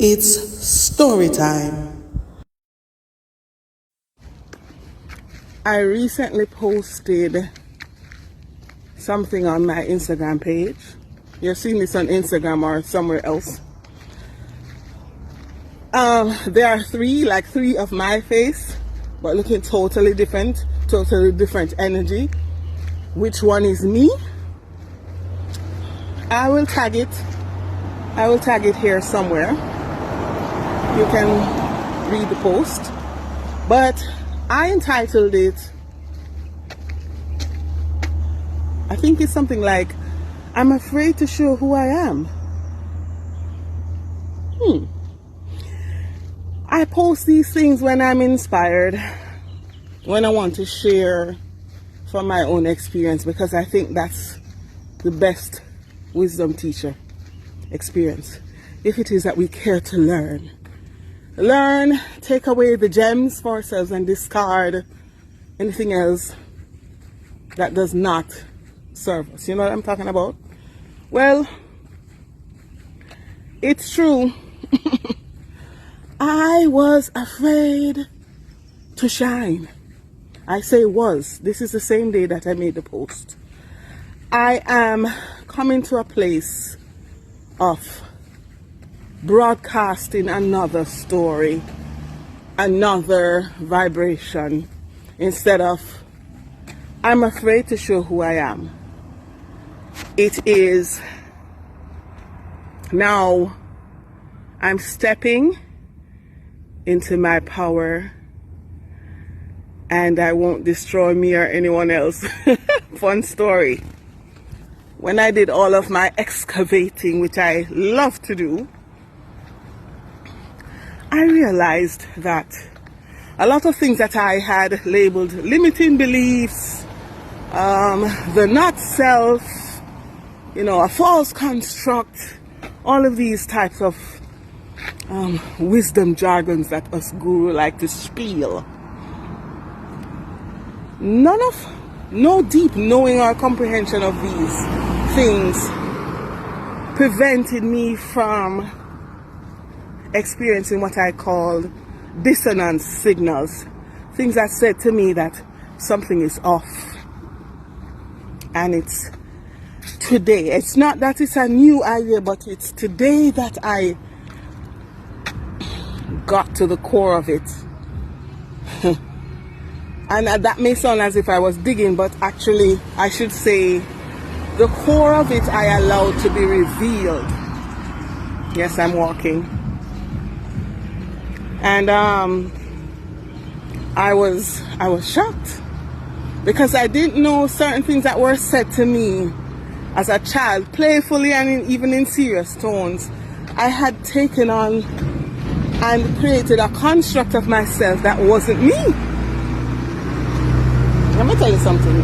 It's story time. I recently posted something on my Instagram page. You're seeing this on Instagram or somewhere else. There are three of my face, but looking totally different energy. Which one is me? I will tag it here somewhere. You can read the post. But I entitled it, I think it's something like, I'm afraid to show who I am. I post these things when I'm inspired, when I want to share from my own experience, because I think that's the best wisdom teacher experience. If it is that we care to learn, take away the gems for ourselves and discard anything else that does not serve us. You know what I'm talking about? Well, it's true. I was afraid to shine. I say was. This is the same day that I made the post. I am coming to a place of broadcasting another story, another vibration, instead of I'm afraid to show who I am. It is now I'm stepping into my power, and I won't destroy me or anyone else. Fun story. When I did all of my excavating, which I love to do, I realized that a lot of things that I had labeled limiting beliefs, the not self, a false construct, all of these types of wisdom jargons that us guru like to spiel. No deep knowing or comprehension of these things prevented me from experiencing what I called dissonance signals. Things that said to me that something is off. And it's today. It's not that it's a new idea, but it's today that I got to the core of it. And that may sound as if I was digging, but actually I should say the core of it I allowed to be revealed. Yes, I'm walking. And I was shocked, because I didn't know certain things that were said to me as a child, playfully and even in serious tones. I had taken on and created a construct of myself that wasn't me. Let me tell you something.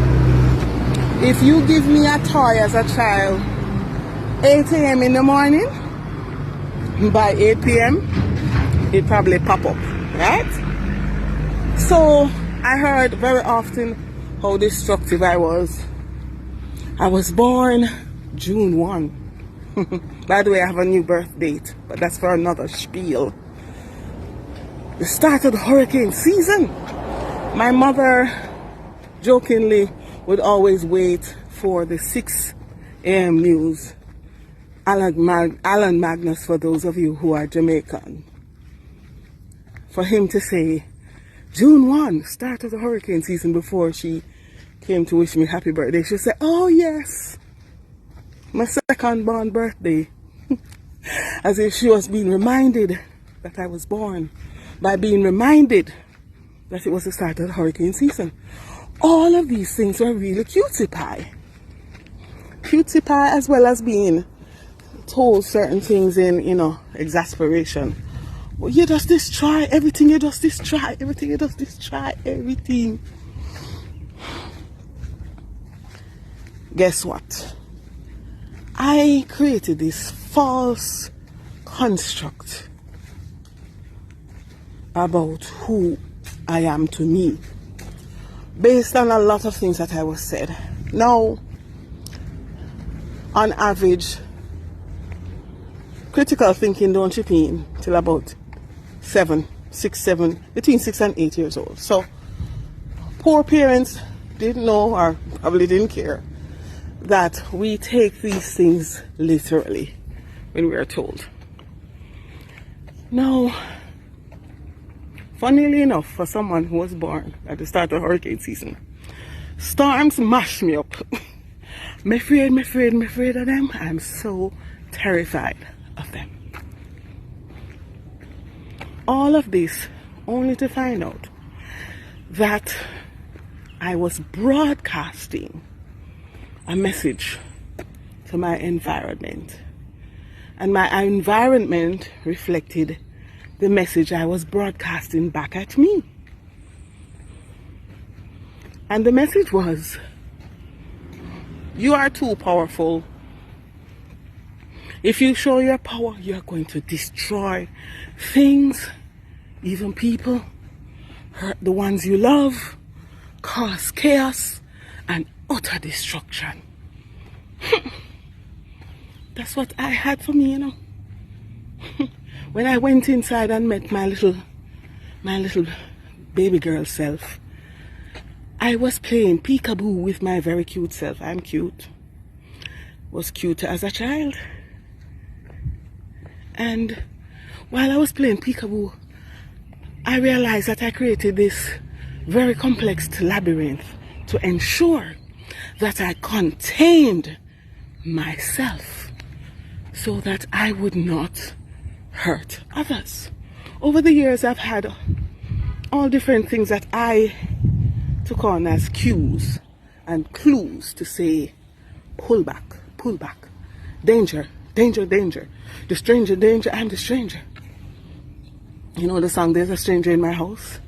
If you give me a toy as a child, 8 a.m. in the morning, by 8 p.m., it probably pop up, right? So I heard very often how destructive I was. I was born June 1. By the way, I have a new birth date, but that's for another spiel. The start of the hurricane season. My mother jokingly would always wait for the 6 a.m. news. Alan Magnus, for those of you who are Jamaican. For him to say, June 1, start of the hurricane season, before she came to wish me happy birthday. She'd say, oh yes, my second born birthday. As if she was being reminded that I was born by being reminded that it was the start of the hurricane season. All of these things were really cutie pie. Cutie pie, as well as being told certain things in, exasperation. Well, you just destroy everything, you just destroy everything, you just destroy everything. Guess what? I created this false construct about who I am to me, based on a lot of things that I was said. Now, on average, critical thinking don't chip in till about 7, 6, 7, between 6 and 8 years old. So poor parents didn't know, or probably didn't care, that we take these things literally when we are told. Now, funnily enough, for someone who was born at the start of hurricane season, storms mash me up. I'm afraid of them. I'm so terrified of them. All of this only to find out that I was broadcasting a message to my environment, and my environment reflected the message I was broadcasting back at me. And the message was, you are too powerful. If you show your power, you're going to destroy things, even people, hurt the ones you love, cause chaos and utter destruction. That's what I had for me, you know. When I went inside and met my little baby girl self, I was playing peekaboo with my very cute self. I'm cute. Was cute as a child. And while I was playing peekaboo, I realized that I created this very complex labyrinth to ensure that I contained myself so that I would not hurt others. Over the years, I've had all different things that I took on as cues and clues to say, pull back, danger, danger, danger, the stranger, danger, I'm the stranger. You know the song, There's a Stranger in My House?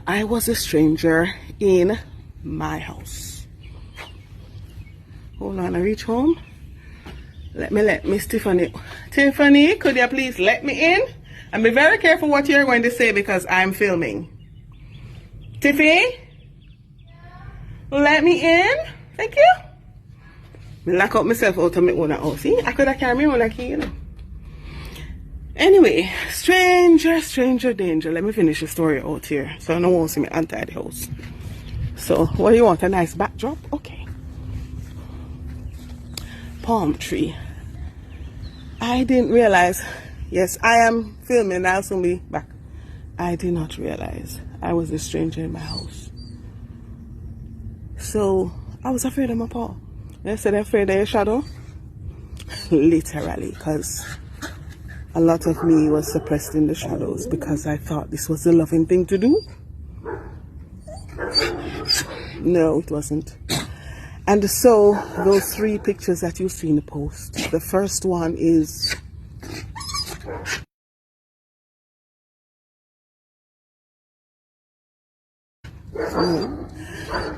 I was a stranger in my house. Hold on, I reach home. Let Miss Tiffany. Tiffany, could you please let me in? And be very careful what you're going to say because I'm filming. Tiffy? Let me in? Thank you. I lock up myself out of my own house. See, I could have carried my own key, you know. Anyway, stranger danger. Let me finish the story out here so no one will see me enter the house. So, what do you want? A nice backdrop? Okay. Palm tree. I didn't realize. Yes, I am filming. I'll soon be back. I did not realize I was a stranger in my house. So, I was afraid of my paw. I said afraid of your shadow. Literally, because a lot of me was suppressed in the shadows because I thought this was the loving thing to do. No, it wasn't. And so, those 3 pictures that you see in the post, the first one is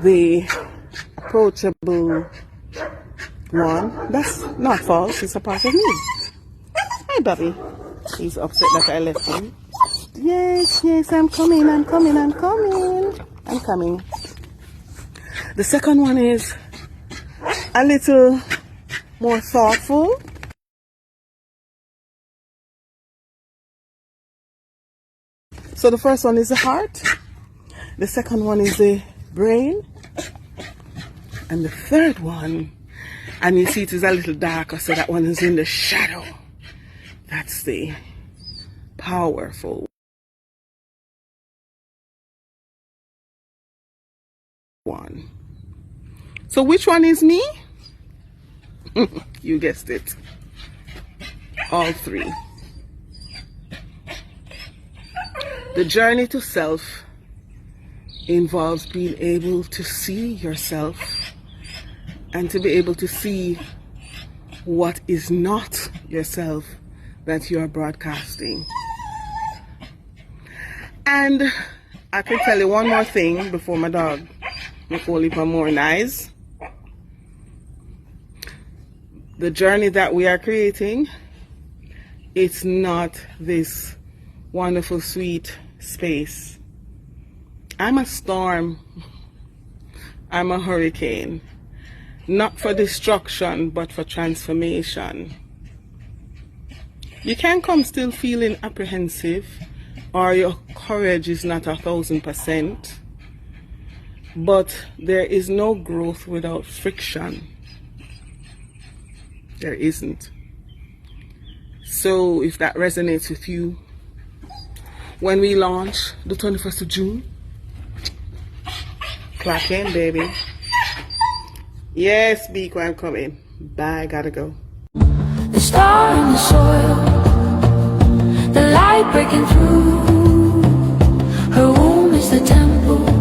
the approachable one. That's not false, it's a part of me. Hi, Bobby. He's upset that I left him. Yes, I'm coming. The second one is a little more thoughtful. So the first one is the heart. The second one is the brain. And the third one, and you see it is a little darker, so that one is in the shadow. That's the powerful one. So which one is me? You guessed it. All 3. The journey to self involves being able to see yourself and to be able to see what is not yourself that you are broadcasting. And I can tell you one more thing before my dog make all leap more nice. The journey that we are creating, it's not this wonderful, sweet space. I'm a storm. I'm a hurricane. Not for destruction, but for transformation. You can come still feeling apprehensive, or your courage is not 1,000%, but there is no growth without friction. There isn't. So if that resonates with you, when we launch the 21st of June, clock in, baby. Yes, Beak, I'm coming. Bye, gotta go. The star in the soil, the light breaking through. Her womb is the temple.